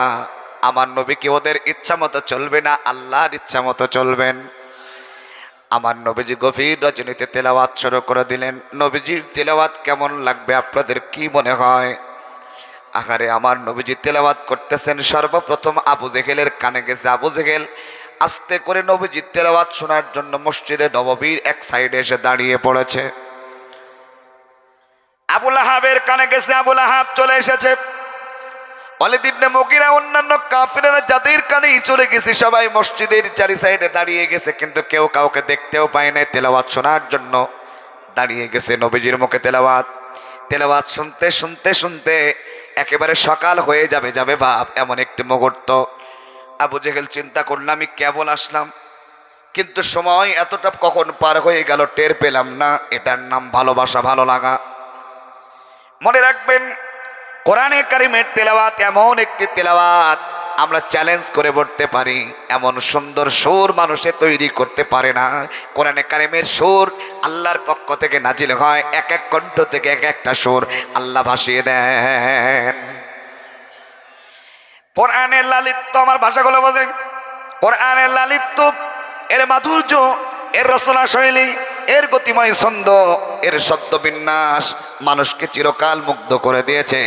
আমার নবীকে ওদের ইচ্ছা মতো চলবে না, আল্লাহর ইচ্ছা মতো চলবেন। আমার নবীজি গভীর রজনীতে তেলাওয়াত শুরু করে দিলেন। নবীজির তেলাওয়াত কেমন লাগবে আপনাদের কি মনে হয়? আহারে, আমার নবীজি তেলাওয়াত করতেছেন, সর্বপ্রথম আবু জেহেলের কানে গেছে। আবু জেহেল আস্তে করে নবীজির তেলাওয়াত শোনার জন্য মসজিদে নববীর এক সাইডে এসে দাঁড়িয়ে পড়েছে। আবু লাহাবের কানে গেছে, আবু লাহাব চলে এসেছে। ওয়ালিদ ইবনে মুগীরা, অন্যান্য কাফিররা যাদের কানেই চলে গেছে, সবাই মসজিদের চারি সাইডে দাঁড়িয়ে গেছে, কিন্তু কেউ কাউকে দেখতেও পায় না। তেলাওয়াত শোনার জন্য দাঁড়িয়ে গেছে। নবীজির মুখে তেলাওয়াত, তেলাওয়াত শুনতে শুনতে শুনতে একেবারে সকাল হয়ে যাবে যাবে ভাব, এমন একটি মুহূর্ত। আবু জেহেল চিন্তা করল, আমি কেবল আসলাম, কিন্তু সময় এতটা কখন পার হয়ে গেল টের পেলাম না। এটার নাম ভালোবাসা, ভালো লাগা। মনে রাখবেন, কোরআনে কারিমের তেলাওয়াত এমন একটি তেলাওয়াত, আমরা চ্যালেঞ্জ করে বলতে পারি, এমন সুন্দর সুর মানুষে তৈরি করতে পারে না। কোরআনে কারিমের সুর আল্লাহর পক্ষ থেকে নাজিল হয়, এক এক কণ্ঠ থেকে এক একটা সুর আল্লাহ ভাসিয়ে দেন। কোরআনের লালিত্য, আমার ভাষাগুলো বোঝেন, কোরআনের লালিত্য, এর মাধুর্য, এর রচনা শৈলী, এর গতিময় ছন্দ, এর শব্দ বিন্যাস মানুষকে চিরকাল মুগ্ধ করে দিয়েছে।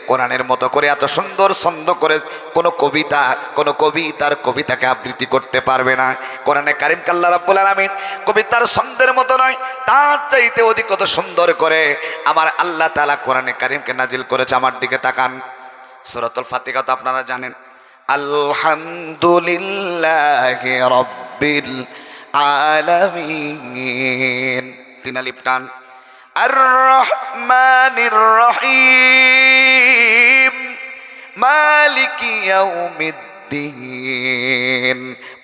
কোরআনের মতো করে এত সুন্দর ছন্দ করে কোনো কবিতা, কোনো কবি তার কবিতাকে আবৃত্তি করতে পারবে না। কোরআনে কারিমকে আল্লাহ রাব্বুল আলামিন কবিতার ছন্দের মতো নয়, তার চাইতে অধিকত সুন্দর করে আমার আল্লাহ তাআলা কোরআনে কারিমকে নাজিল করেছে। আমার দিকে তাকান, সূরাতুল ফাতিহা তো আপনারা জানেন, আলহামদুলিল্লাহি রাব্বিল আলামিন, তিন আলিফ টান, আর রহমানির রহিম, মালিকি ইয়াউমিদ্দিন।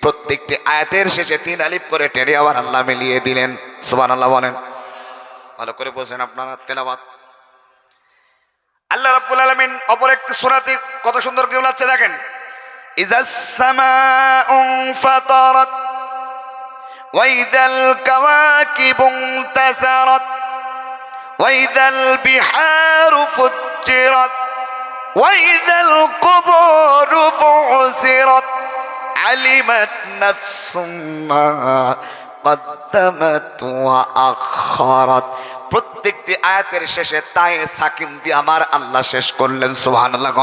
প্রত্যেকটি আয়াতের শেষে তিন আলিফ করে টেনে আবার আল্লাহ মিলিয়ে দিলেন। সুবহানাল্লাহ বলেন। ভালো করে বোঝেন আপনারা তেলাওয়াত। আল্লাহ রাব্বুল আলামিন অপর একটি সূরাতে কত সুন্দর করে বলছে, দেখেন, ইযাস সামাউ ফাতারাত ওয়া ইযাল কাওয়াকিবু ইনতাসারাত ওয়া ইযাল বিহারু ফুজ্জিরাত ওয়া ইযাল কুবুরু বু'সিরাত আলিমাত নাফসুম মা কদ্দামাত ওয়া আখারাত। প্রত্যেকটি আয়াতের শেষে তায়ে সাকিন দিয়ে আমার আল্লাহ শেষ করলেন। সুবহানাল্লাহ।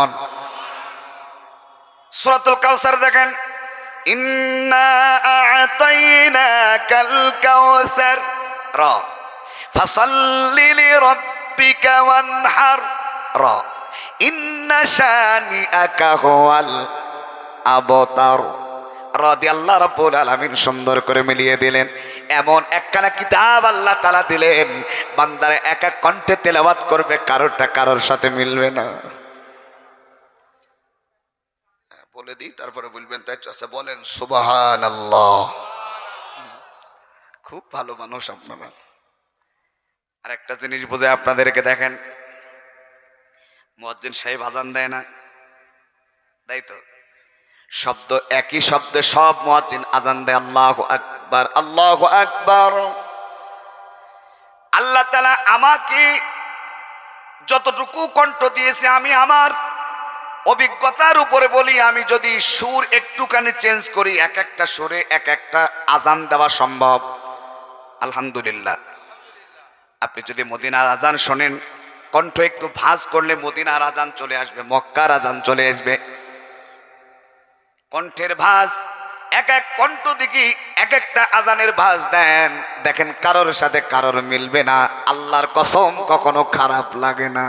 সূরাতুল কাউসার দেখেন, ইন্না আ'তাইনাকাল কাউসার র ফাসাল্লি লিরাব্বিকা ওয়ানহার র ইন্না শানিআকা হুয়াল আবতার র দিয়ে আল্লাহ রাব্বুল আলামিন সুন্দর করে মিলিয়ে দিলেন। এমন একখানা কিতাব আল্লাহ তাআলা দিলেন, বান্দারা এক এক কণ্ঠে তেলাওয়াত করবে, কারোরটা কারোর সাথে মিলবে না। বলে দিই, তারপরে বলবেন, তাই আচ্ছা বলেন সুবহানাল্লাহ। খুব ভালো মানুষ আপনারা। আর একটা জিনিস বুঝে আপনাদেরকে, দেখেন, মুয়াজ্জিন সাহেব আজান দেয় না, তাই তো? শব্দ একই শব্দে সব মুয়াজ্জিন আজান দেয়, আল্লাহু আকবার, আল্লাহু আকবার। আল্লাহ তাআলা আমাকে যতটুকু কণ্ঠ দিয়েছি আমি আমার অভিজ্ঞতার উপরে বলি, আমি যদি সুর একটুখানি চেঞ্জ করি, এক একটা সুরে এক একটা আজান দেওয়া সম্ভব। আলহামদুলিল্লাহ। আপনি যদি মদিনার আজান শোনেন, কণ্ঠ একটু ভাঁজ করলে মদিনার আজান চলে আসবে, মক্কার আজান চলে আসবে। কণ্ঠের ভাঁজ, এক এক কণ্ঠ দিকে এক একটা আজানের ভাঁজ দেন, দেখেন কারোর সাথে কারোর মিলবে না। আল্লাহর কসম কখনো খারাপ লাগে না।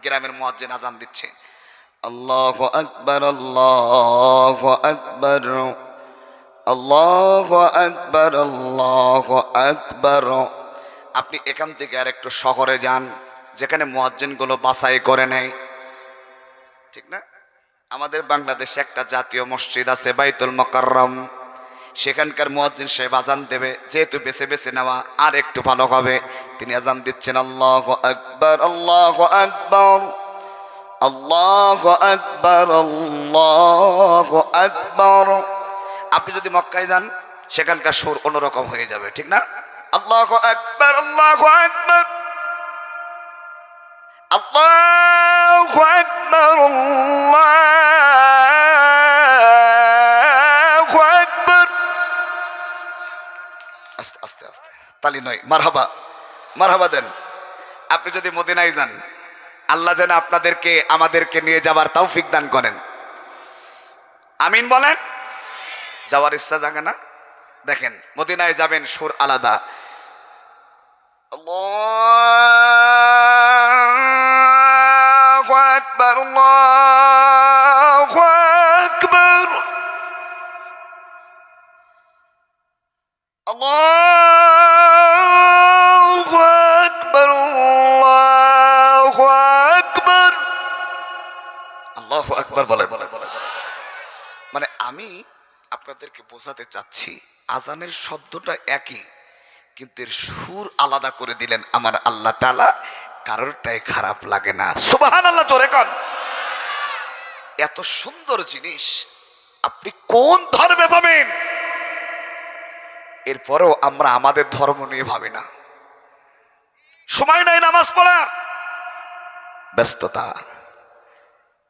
গ্রামের মুয়াজ্জিন আজান দিচ্ছে, আল্লাহু আকবার, আল্লাহু আকবার, আল্লাহু আকবার, আল্লাহু আকবার। আপনি এখান থেকে আর একটু শহরে যান, যেখানে মুয়াজ্জিনগুলো বাছাই করে নেয়, ঠিক না? আমাদের বাংলাদেশে একটা জাতীয় মসজিদ আছে বাইতুল মুকাররম, সেখানকার মুয়াজ্জিন সাহেব আজান দেবে, যেহেতু বেছে বেছে নেওয়া আর একটু ভালো হবে। তিনি আজান দিচ্ছেন, আল্লাহু আকবার, আল্লাহু আকবার, আল্লাহু আকবার, আল্লাহু আকবার। আপনি যদি মক্কায় যান, সেখানকার সুর অন্যরকম হয়ে যাবে, ঠিক না? আল্লাহু আকবার, আল্লাহু আকবার, আল্লাহু আকবার, আল্লাহু আকবার। আস্তে আস্তে আস্তে, তালি নয়, মারহাবা, মারহাবা দেন। আপনি যদি মদিনায় যান, আল্লাহ যেন আপনাদেরকে আমাদেরকে নিয়ে যাবার তৌফিক দান করেন। আমিন বলেন। যাওয়ার ইচ্ছা জাগে না? দেখেন, মদিনায় যাবেন, সুর আলাদা। আল্লাহু আকবার, আল্লাহু আকবার, আল্লাহু আকবার, আল্লাহু আকবার, আল্লাহু আকবার বলেন। মানে আমি আপনাদেরকে বোঝাতে চাচ্ছি, আজানের শব্দটা একই, কিন্তু এর সুর আলাদা করে দিলেন আমার আল্লাহ তাআলা, কারোরটাই খারাপ লাগে না। সুবহানাল্লাহ, জোরে কর। এত সুন্দর জিনিস আপনি কোন ধর্মে পাবেন? এরপরেও আমরা আমাদের ধর্ম নিয়ে ভাবি না, সময় নাই নামাজ পড়ার, ব্যস্ততা।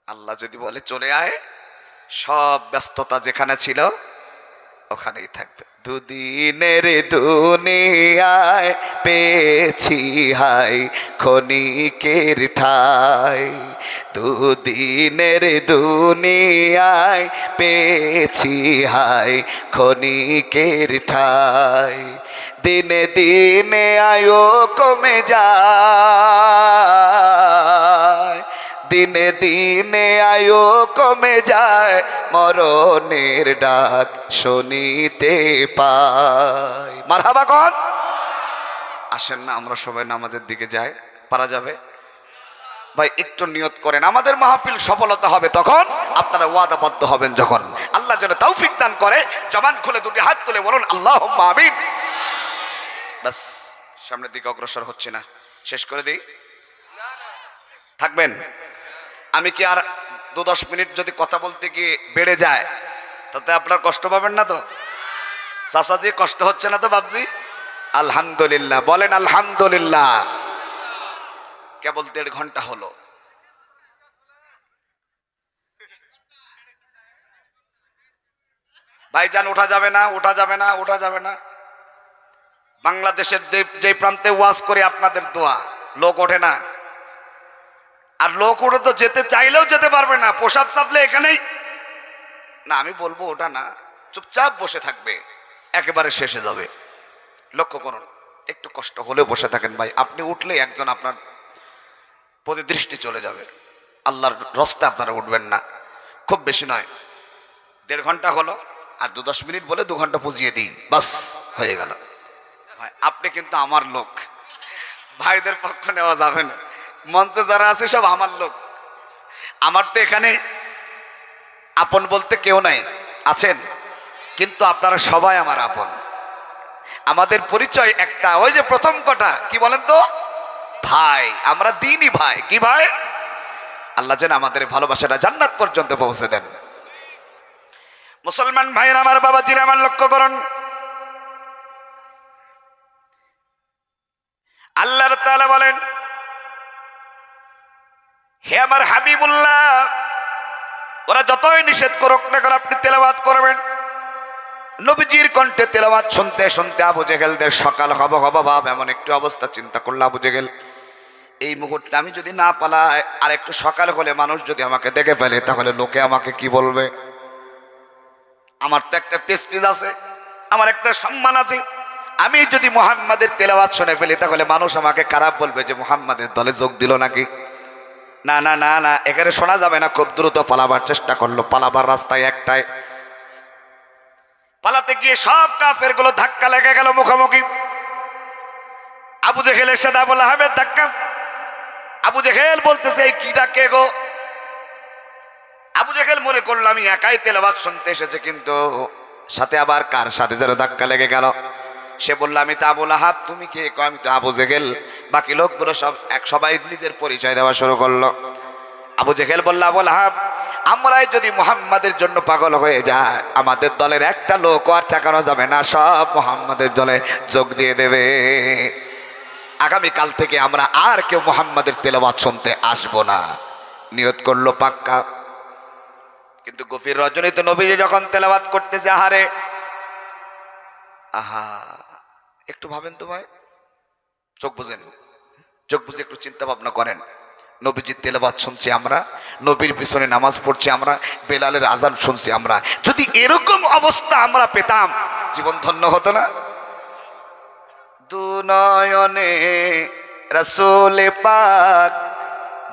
আল্লাহ যদি বলে চলে আয়, সব ব্যস্ততা যেখানে ছিল ওখানেই থাকবে। দুদিনের দুনিয়ায় পেয়েছি হাই ক্ষণিকের ঠাই, দুদিনের দুনিয়ায় পেয়েছি হাই ক্ষণিকের ঠাই, দিনে দিনে আয়ু কমে যায়, দিনে দিনে আয়ু কমে যায়, মরণের ডাক শুনিতে পাই। মারহাবা কোন? আসেন না, আমরা সবাই নামাজের দিকে যাই, পারা যাবে? ভাই একটু নিয়ত করেন, আমাদের মাহফিল সফলতা হবে তখন আপনারা ওয়াদাবদ্ধ হবেন যখন। আল্লাহ যেন তৌফিক দান করে। জবান খুলে দুটি হাত তুলে বলুন আল্লাহুম্মা আমিন। বাস, সামনের দিকে অগ্রসর হচ্ছে না, শেষ করে দিই। থাকবেন? আমি কি আর 2-10 মিনিট যদি কথা বলতে গিয়ে বেড়ে যায়, তাতে আপনার কষ্ট পাবেন না তো? চাচাজি, কষ্ট হচ্ছে না তো বাবজি? আলহামদুলিল্লাহ বলেন, আলহামদুলিল্লাহ। কেবল 1.5 ঘন্টা হলো। ভাইজান, ওঠা যাবে না, ওঠা যাবে না, ওঠা যাবে না। বাংলাদেশের যে প্রান্তে ওয়াজ করে আপনাদের দোয়া, লোক ওঠে না। আর লোক উঠে তো যেতে চাইলেও যেতে পারবে না, পোশাক চাপলে এখানেই না। আমি বলবো ওটা না, চুপচাপ বসে থাকবে, একেবারে শেষে যাবে। লক্ষ্য করুন, একটু কষ্ট হলেও বসে থাকেন ভাই। আপনি উঠলে একজন আপনার প্রতি দৃষ্টি চলে যাবে, আল্লাহর রাস্তায় আপনারা উঠবেন না। খুব বেশি নয়, 1.5 ঘন্টা হলো, আর 2-10 মিনিট বলে 2 ঘন্টা পুজিয়ে দিই, বাস হয়ে গেল। ভাই আপনি কিন্তু আমার লোক, ভাইদের পক্ষ নেওয়া যাবে না। মঞ্চে যারা আছে সব আমার লোক, আমার তো এখানে আপন বলতে কেউ নাই, আছেন, কিন্তু আপনারা সবাই আমার আপন। আমাদের পরিচয় একটা, ওই যে প্রথম কথা কি বলেন তো, ভাই। আমরা দিনই ভাই। কি ভাই? আল্লাহ যেন আমাদের ভালোবাসাটা জান্নাত পর্যন্ত পৌঁছে দেন। মুসলমান ভাইয়ের আমার, বাবাজির আমার, লক্ষ্য করুন, আল্লাহ তাআলা বলেন আমার হাবিবুল্লাহ ওরা যতই নিষেধ করুক না কেন আপনি তেলাওয়াত করবেন। নবীজির কণ্ঠে তেলাওয়াত শুনতে শুনতে আবু জেহেলদের সকাল হব হব ভাব এমন একটি অবস্থা। চিন্তা করলো আবু জেহেল, এই মুহূর্তে আমি যদি না পালাই আর একটু সকাল হলে মানুষ যদি আমাকে দেখে ফেলে তাহলে লোকে আমাকে কি বলবে? আমার তো একটা প্রেস্টিজ আছে, আমার একটা সম্মান আছে। আমি যদি মুহাম্মাদের তেলাওয়াত শুনে ফেলি তাহলে মানুষ আমাকে খারাপ বলবে যে মুহাম্মাদের দলে যোগ দিল নাকি। না না না না, এখানে শোনা যাবে না। খুব দ্রুত পালাবার চেষ্টা করলো। পালাবার রাস্তায় একটাই, পালাতে গিয়ে সব কাফের গুলো ধাক্কা লেগে গেল মুখোমুখি। আবু জেহেলের সাথে আবু লাহাবের ধাক্কা। আবু জেহেল বলতেছে এই কি ডাকে গো? আবু জেহেল মনে করলো আমি একাই তেলাওয়াত শুনতে এসেছে, কিন্তু সাথে আবার কার সাথে যেন ধাক্কা লেগে গেল। সে বলল আমি তো আবু লাহাব। তুমি কে? আমি তো আবু জেহেল। বাকি লোকগুলো সবাই নিজের পরিচয় দেওয়া শুরু করলো। আবু জেহেল বলল আবু লাহাব, আমরাই যদি মুহাম্মাদের জন্য পাগল হয়ে যায় আমাদের দলের একটা লোক আর ঠেকানো যাবে না, সব মুহাম্মাদের দলে যোগ দিয়ে দেবে। আগামীকাল থেকে আমরা আর কেউ মুহাম্মাদের তেলাওয়াত শুনতে আসবো না। নিয়ত করলো পাক্কা। কিন্তু গভীর রজনীতে নবীজি যখন তেলাওয়াত করতেছে, আহারে আহা, একটু ভাবেন তো ভাই, চোখ বুঝেন, চোখ বুঝে একটু চিন্তা ভাবনা করেন। নবীজির তেলাওয়াত শুনছি আমরা, নবীর পিছনে নামাজ পড়ছি আমরা, বেলালের আজান শুনছি আমরা। যদি এরকম অবস্থা আমরা পেতাম জীবন ধন্য হতো না? দু নয়নে রাসূল পাক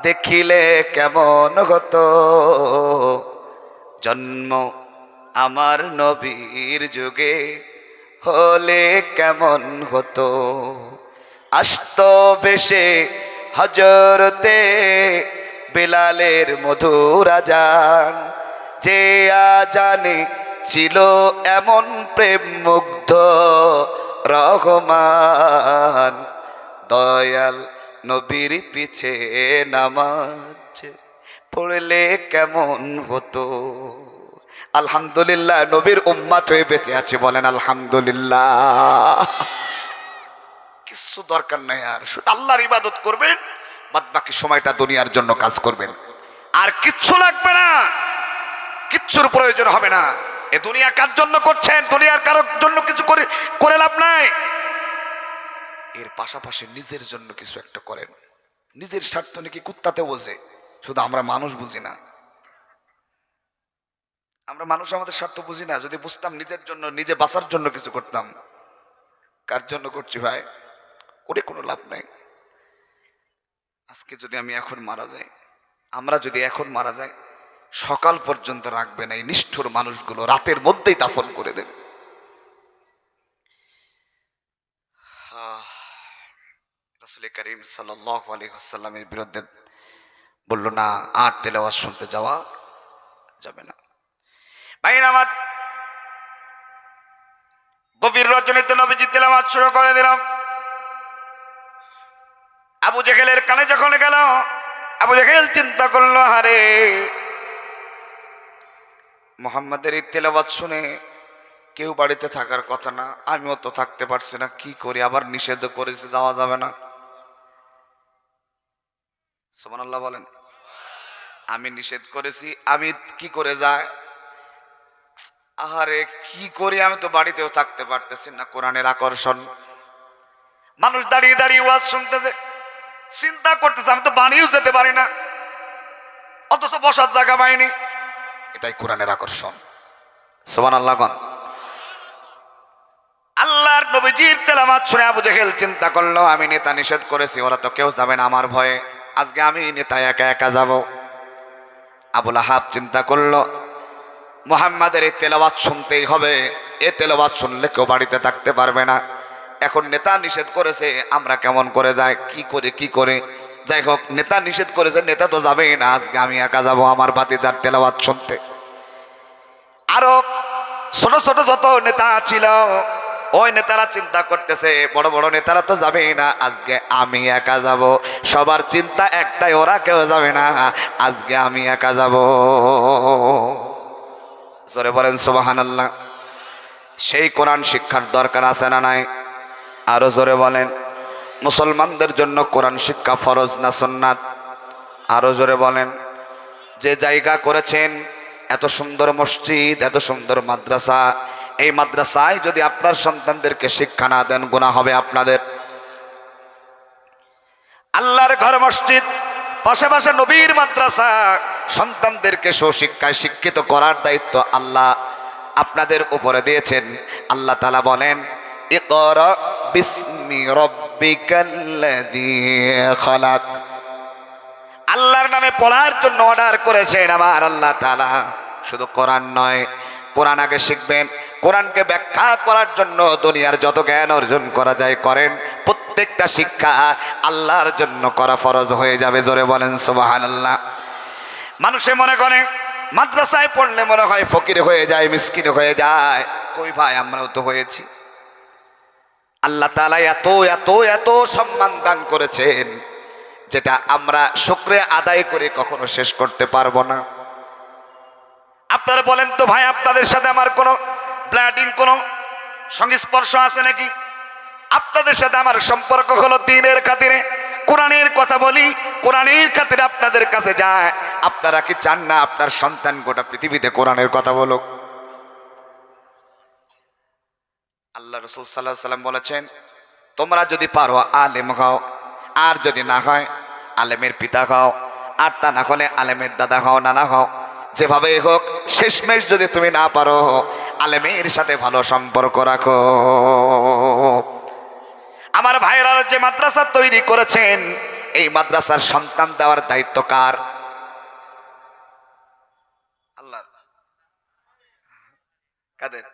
দেখিলে কেমন হতো, জন্ম আমার নবীর যুগে হলে কেমন হতো। আসতো বেশে হজরতে বেলালের মধুর আজান, যে আজানে ছিল এমন প্রেম মুগ্ধ রহমান, দয়াল নবীর পিছে নামাজ পড়লে কেমন হতো। আলহামদুলিল্লাহ, নবীর উম্মাত হয়ে বেঁচে আছে, বলেন আলহামদুলিল্লাহ। কিছু দরকার নাই আর, শুধু আল্লাহর ইবাদত করবেন, বাদ বাকি সময়টা দুনিয়ার জন্য কাজ করবেন। আর কিচ্ছু লাগবে না, কিচ্ছুর প্রয়োজন হবে না। এ দুনিয়া কার জন্য করছেন? দুনিয়ার কারোর জন্য কিছু করে লাভ নাই। এর পাশাপাশি নিজের জন্য কিছু একটা করেন। নিজের স্বার্থ নাকি কুত্তাতে বোঝে, শুধু আমরা মানুষ বুঝি না। আমরা মানুষ আমাদের স্বার্থ বুঝি না। যদি বুঝতাম নিজের জন্য, নিজে বাঁচার জন্য কিছু করতাম। কার জন্য করছি ভাই? করে কোনো লাভ নাই। আজকে যদি আমি এখন মারা যাই, আমরা যদি এখন মারা যাই, সকাল পর্যন্ত রাখবে না এই নিষ্ঠুর মানুষগুলো, রাতের মধ্যেই দাফন করে দেবে। রাসূল করিম সাল্লাল্লাহু আলাইহি ওয়াসাল্লামের বিরুদ্ধে বলল না, আর তেলাওয়াত শুনতে যাওয়া যাবে না। ভাইরা আমার, গভীর রজনীতে নবীজি তেলাওয়াত শুরু করে দিলাম। আবু জেহেলের কানে যখন গেল, আবু জেহেল চিন্তা করলো, আরে মুহাম্মাদের এই তেলাওয়াত শুনে কেউ বাড়িতে থাকার কথা না, আমিও তো থাকতে পারছি না, কি করি? আবার নিষেধ করেছে, যাওয়া যাবে না। সুবহানাল্লাহ বলেন। আমি নিষেধ করেছি, আমি কি করে যাই? আহারে কি করি? আমি তো বাড়িতেও থাকতে পারতেছি না। কোরআনের আকর্ষণ, মানুষ দাঁড়িয়ে দাঁড়িয়ে ওয়াজ শুনতেছে, চিন্তা করতেছে আমি তো বাড়িও যেতে পারি না, অথচ বসার জায়গা পাইনি। এটাই কোরআনের আকর্ষণ। সুবহানাল্লাহ গণ। আল্লাহর নবীজির তেলাওয়াত শুনে আবু জেহেল চিন্তা করলো, আমি নেতা নিষেধ করেছি, ওরা তো কেউ যাবে না আমার ভয়ে, আজকে আমি নেতা একা একা যাব। আবু লাহাব চিন্তা করলো, মুহাম্মাদের এই তেলাওয়াত শুনতেই হবে, এ তেলাওয়াত শুনলে কেউ বাড়িতে থাকতে পারবে না। এখন নেতা নিষেধ করেছে, আমরা কেমন করে যাই, কি করে? যাই হোক, নেতা নিষেধ করেছে, নেতা তো যাবেই না, আজকে আমি একা যাব আমার ভাতিজার তেলাওয়াত শুনতে। আরো ছোট ছোট যত নেতা ছিল, ওই নেতারা চিন্তা করতেছে, বড় বড় নেতারা তো যাবেই না, আজকে আমি একা যাব। সবার চিন্তা একটাই, ওরা কেউ যাবে না, আজকে আমি একা যাব। জোরে বলেন সুবহানাল্লাহ। সেই কোরআন শিক্ষার দরকার আছে না নাই? আরো জোরে বলেন। মুসলমানদের জন্য কোরআন শিক্ষা ফরজ না সুন্নাত? আরো জোরে বলেন। যে জায়গা করেছেন এত সুন্দর মসজিদ, এত সুন্দর মাদ্রাসা, এই মাদ্রাসায় যদি আপনার সন্তানদেরকে শিক্ষা না দেন গুনাহ হবে আপনাদের। আল্লাহর ঘর মসজিদ, পাশাপাশি নবীর মাদ্রাসা, সন্তানদেরকে সুশিক্ষায় শিক্ষিত করার দায়িত্ব আল্লাহ আপনাদের উপরে দিয়েছেন। আল্লাহ তাআলা বলেন, ইকরা বিসমি রাব্বিকাল্লাযী খালাক। আল্লাহর নামে পড়ার জন্য অর্ডার করেছেন আমার আল্লাহ তাআলা। শুধু কোরআন নয়, কোরআন আগে শিখবেন, কোরআনকে ব্যাখ্যা করার জন্য দুনিয়ার যত জ্ঞান অর্জন করা যায় করেন। প্রত্যেকটা শিক্ষা আল্লাহর জন্য করা ফরজ হয়ে যাবে। জোরে বলেন সুবহানাল্লাহ। মানুষে মনে করে মাদ্রাসায় পড়লে মনে হয় ফকির হয়ে যায়, মিসকিন হয়ে যায়। কই ভাই, আমরাও তো হয়েছি। আল্লাহ তাআলা এত এত এত সম্মান দান করেছেন, যেটা আমরা শুকরিয়া আদায় করে কখনো শেষ করতে পারবো না। আপনারা বলেন তো ভাই, আপনাদের সাথে আমার কোনো ব্লাডিং, কোনো সংস্পর্শ আছে নাকি? আপনাদের সাথে আমার সম্পর্ক হলো দ্বীনের খাতিরে, কোরআনের কথা বলি, কোরআনের খাতিরে আপনাদের কাছে যায়। আপনারা কি চান না আপনার সন্তান গোটা পৃথিবীতে কোরআনের কথা বলুক? আল্লাহ রাসূল সাল্লাল্লাহু আলাইহি ওয়াসাল্লাম বলেছেন, তোমরা যদি পারো আলেম হও, আর যদি না হয় আলেমের পিতা হও, আর তা না হলে আলেমের দাদা হও, নানা হও। যেভাবে হোক শেষমেশ যদি তুমি না পারো, আলেমের সাথে ভালো সম্পর্ক রাখো। আমার ভাইরা যে মাদ্রাসা তৈরি করেছেন, এই মাদ্রাসার সন্তান দেওয়ার দায়িত্ব কার? আল্লাহর। কাদের?